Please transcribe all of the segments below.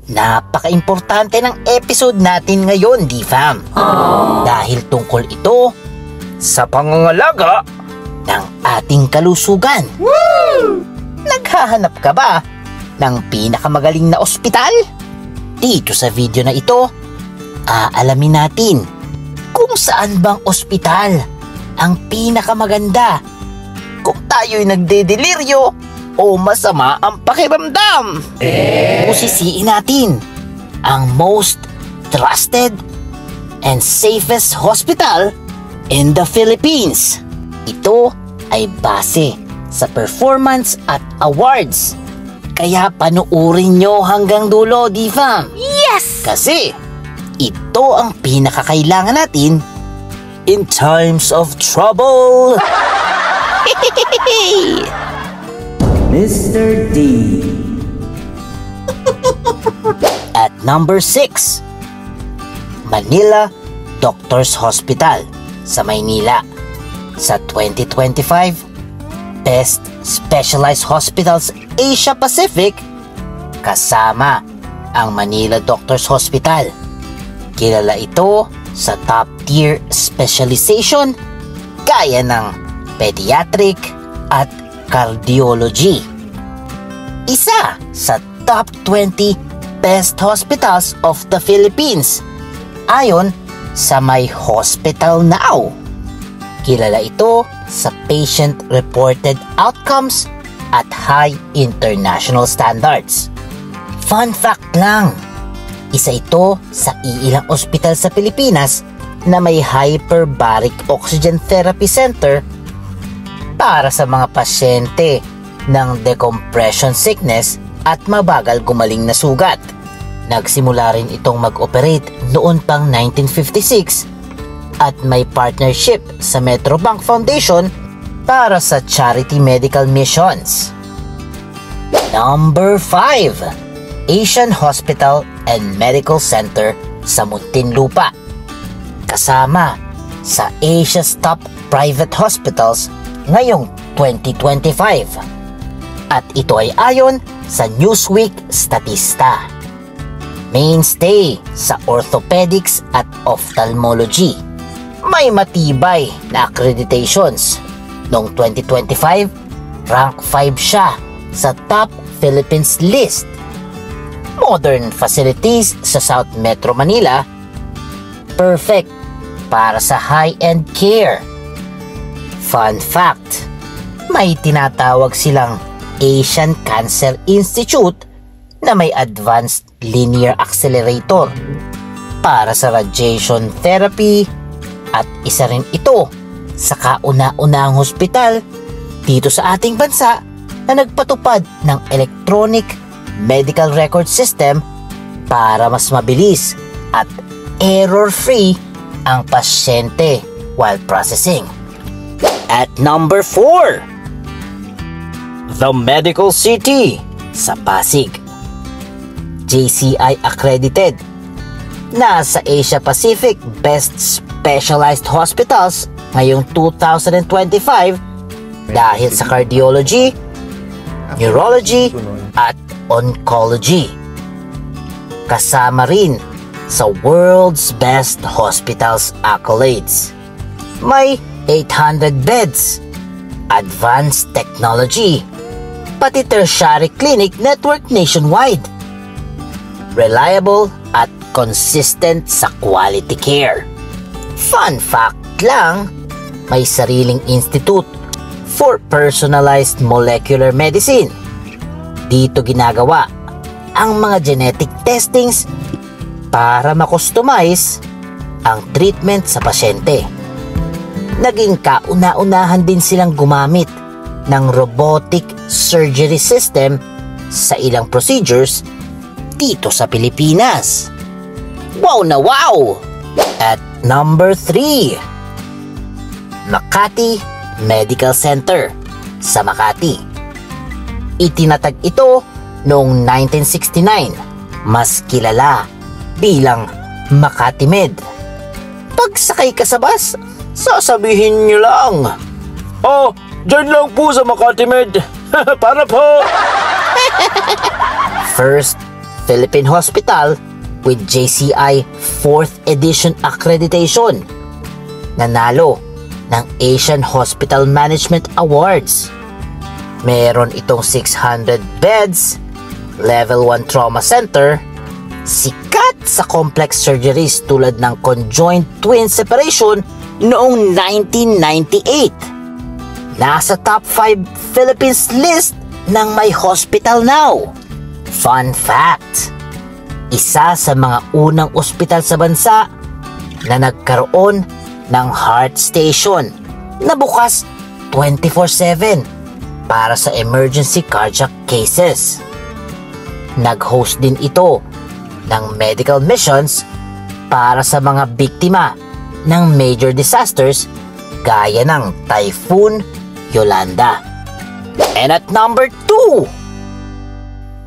Napaka-importante ng episode natin ngayon, D-Fam. Dahil tungkol ito sa pangangalaga ng ating kalusugan. Woo! Naghahanap ka ba ng pinakamagaling na ospital? Dito sa video na ito, aalamin natin kung saan bang ospital ang pinakamaganda kung tayo'y nagdedeliryo o masama ang pakiramdam. Pusisiin natin ang most trusted and safest hospital in the Philippines. Ito ay base sa performance at awards. Kaya panuurin nyo hanggang dulo, D-Fam. Yes! Kasi ito ang pinakakailangan natin in times of trouble. Mr. D. At number 6, Manila Doctors Hospital sa Maynila. Sa 2025 Best Specialized Hospitals Asia Pacific, kasama ang Manila Doctors Hospital. Kilala ito sa top tier specialization gaya ng pediatric at cardiology. Isa sa top 20 best hospitals of the Philippines ayon sa My Hospital Now. Kilala ito sa patient-reported outcomes at high international standards. Fun fact lang, isa ito sa iilang ospital sa Pilipinas na may hyperbaric oxygen therapy center para sa mga pasyente ng decompression sickness at mabagal gumaling na sugat. Nagsimula rin itong mag-operate noon pang 1956 at may partnership sa Metrobank Foundation para sa charity medical missions. Number 5, Asian Hospital and Medical Center sa Muntinlupa. Kasama sa Asia's top private hospitals ngayong 2025. At ito ay ayon sa Newsweek Statista. Mainstay sa orthopedics at ophthalmology. May matibay na accreditations. Noong 2025, rank 5 siya sa top Philippines list. Modern facilities sa South Metro Manila, perfect para sa high-end care. Fun fact, may tinatawag silang Asian Cancer Institute na may advanced linear accelerator para sa radiation therapy at isa rin ito sa kauna-unahang hospital dito sa ating bansa na nagpatupad ng electronic medical record system para mas mabilis at error-free ang pasyente while processing. At number 4, The Medical City sa Pasig. JCI accredited. Nasa Asia Pacific Best Specialized Hospitals ngayong 2025 dahil sa cardiology, neurology at oncology. Kasama rin sa World's Best Hospitals accolades. May 800 beds, advanced technology, pati tertiary clinic network nationwide. Reliable at consistent sa quality care. Fun fact lang, may sariling institute for personalized molecular medicine. Dito ginagawa ang mga genetic testings para ma-customize ang treatment sa pasyente. Naging kauna-unahan din silang gumamit ng robotic surgery system sa ilang procedures dito sa Pilipinas. Wow na wow! At number 3, Makati Medical Center sa Makati. Itinatag ito noong 1969, mas kilala bilang Makati Med. Pagsakay ka sa bus, sasabihin nyo lang, "Oh, dyan lang po sa Makati Med." Para po! First Philippine hospital with JCI 4th edition accreditation. Nanalo ng Asian Hospital Management Awards. Meron itong 600 beds, level 1 trauma center, sikat sa complex surgeries tulad ng conjoined twin separation noong 1998. Nasa top 5 Philippines list ng My Hospital Now. Fun fact, isa sa mga unang ospital sa bansa na nagkaroon ng heart station na bukas 24/7 para sa emergency cardiac cases. Nag-host din ito ng medical missions para sa mga biktima ng major disasters gaya ng Typhoon Yolanda. And at number 2,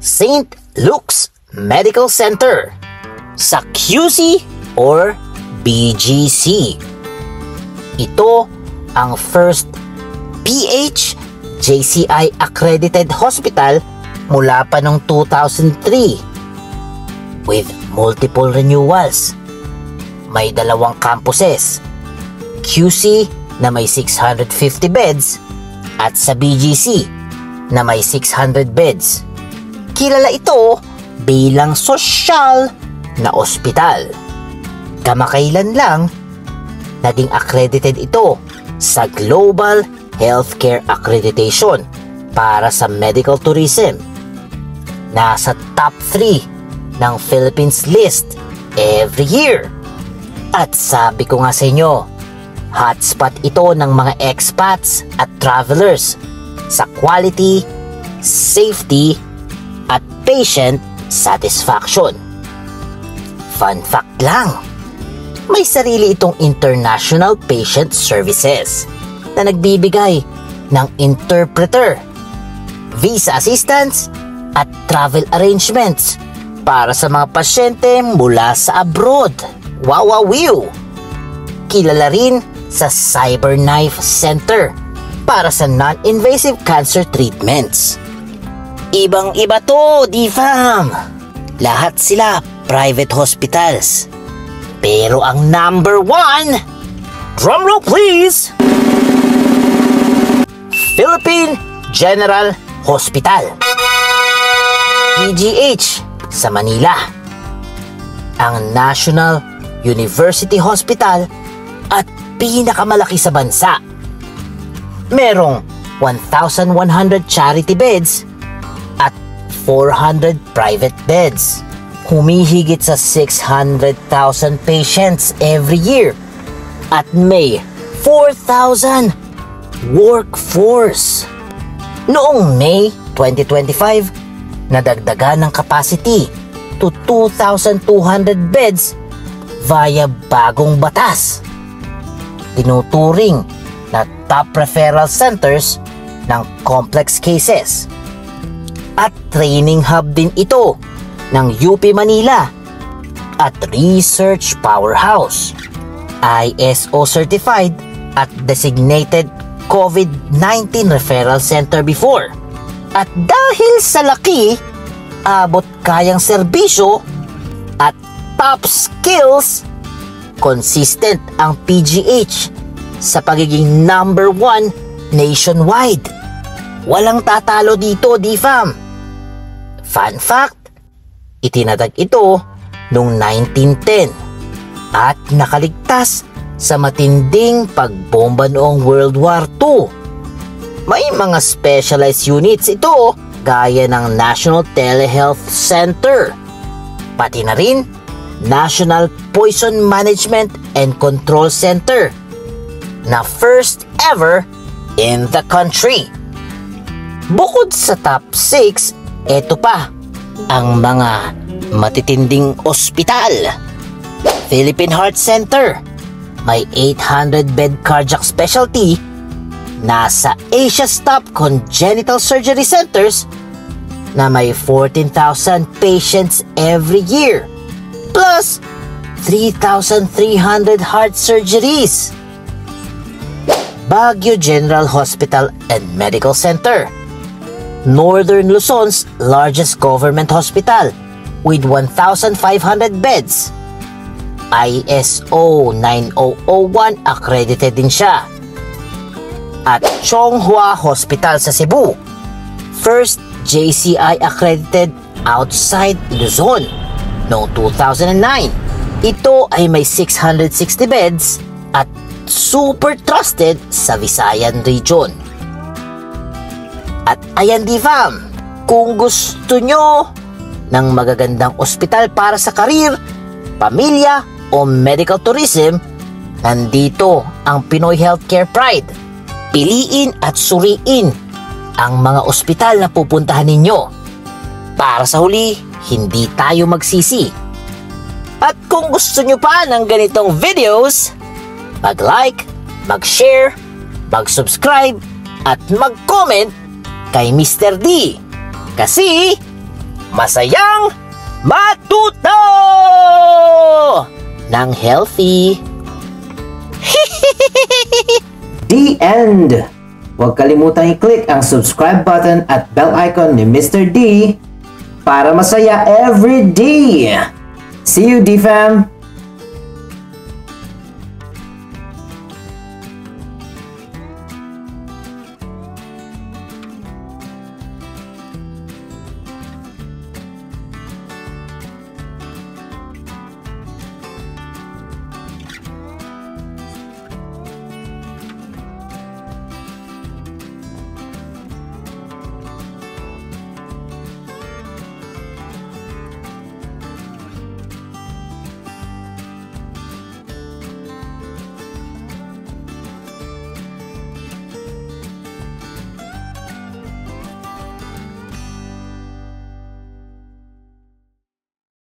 St. Luke's Medical Center sa QC or BGC. Ito ang first PH-JCI accredited hospital mula pa noong 2003 with multiple renewals. May 2 campuses, QC na may 650 beds at sa BGC na may 600 beds. Kilala ito bilang sosyal na ospital. Kamakailan lang, naging accredited ito sa Global Healthcare Accreditation para sa medical tourism. Nasa top 3 ng Philippines list every year. At sabi ko nga sa inyo, hotspot ito ng mga expats at travelers sa quality, safety, at patient satisfaction. Fun fact lang, may sarili itong international patient services na nagbibigay ng interpreter, visa assistance at travel arrangements para sa mga pasyente mula sa abroad. Wow, wow, wow! Kilala rin sa CyberKnife Center para sa non-invasive cancer treatments. Ibang-iba to, D-Fam! Lahat sila private hospitals. Pero ang number 1, drumroll please! Philippine General Hospital, PGH sa Manila. Ang National University Hospital at pinakamalaki sa bansa. Merong 1,100 charity beds at 400 private beds. Humihigit sa 600,000 patients every year at may 4,000 workforce. Noong May 2025, nadagdagan ng capacity to 2,200 beds via bagong batas. Tinuturing na top referral centers ng complex cases. At training hub din ito ng UP Manila at research powerhouse. ISO certified at designated COVID-19 referral center before. At dahil sa laki, abot kayang serbisyo at top skills, consistent ang PGH sa pagiging number 1 nationwide. Walang tatalo dito, D-Fam. Fun fact, itinatag ito noong 1910 at nakaligtas sa matinding pagbomba noong World War II. May mga specialized units ito gaya ng National Telehealth Center, pati na rin National Poison Management and Control Center na first ever in the country. Bukod sa top 6, eto pa ang mga matitinding ospital. Philippine Heart Center, may 800-bed cardiac specialty, nasa Asia's top congenital surgery centers na may 14,000 patients every year, plus 3,300 heart surgeries. Baguio General Hospital and Medical Center, Northern Luzon's largest government hospital with 1,500 beds. ISO 9001 accredited din siya. At Chonghua Hospital sa Cebu, first JCI accredited outside Luzon noong 2009. Ito ay may 660 beds at super trusted sa Visayan region. At ayan di fam, kung gusto nyo ng magagandang ospital para sa karir, pamilya o medical tourism, nandito ang Pinoy Healthcare Pride. Piliin at suriin ang mga ospital na pupuntahan ninyo. Para sa huli, hindi tayo magsisi. At kung gusto nyo pa ng ganitong videos, mag-like, mag-share, mag-subscribe, at mag-comment kay Mr. D. Kasi masayang matuto ng healthy. The end! Huwag kalimutang i-click ang subscribe button at bell icon ni Mr. D para masaya every day. See you, D-Fam!